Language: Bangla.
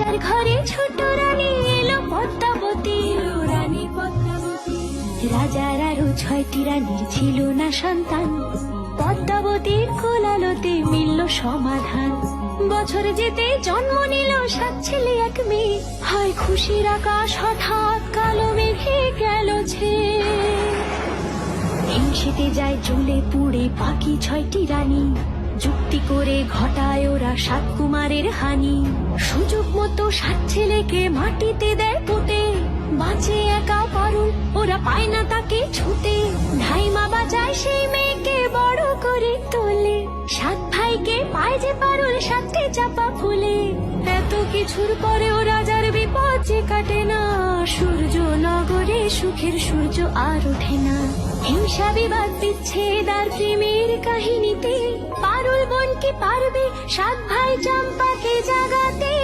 রাজার ঘরে ছোট রানী এলো পদ্মাবতী, রানী পদ্মাবতী। রাজার আরো 6টি রানীর ছিল না সন্তান, পদ্মাবতীর কোলালোতে মিলল সমাধান। বছর যেতে জন্ম নিল 7 ছেলে 1 মেয়ে, হয় খুশির আকাশ হঠাৎ কালো মেঘে গেল ছেয়ে। হিংসেতে যায় জ্বলে পুড়ে বাকি 6টি রানী, যুক্তি করে ঘটায় ওরা 7 কুমারের হানি। সুযোগ মতো 7 ছেলেকে মাটিতে দেয় পুঁতে, বাঁচে একা পারুল, ওরা পায় না তাকে ছুতে। ধাইমা বাজায় সেই মেয়েকে বড় করে তোলে, 7 ভাইকে পায় যে পারুল 7টে চাপা ফুলে। এত কিছুর পরেও রাজার বিপদ যে কাটে না, সূর্য নগরে সুখের সূর্য আর ওঠে না। হিংসা বিবাদ বিচ্ছেদ আর প্রেমের কাহিনীতে পারুল বোন কি পারবে 7 ভাই চম্পাকে জাগাতে?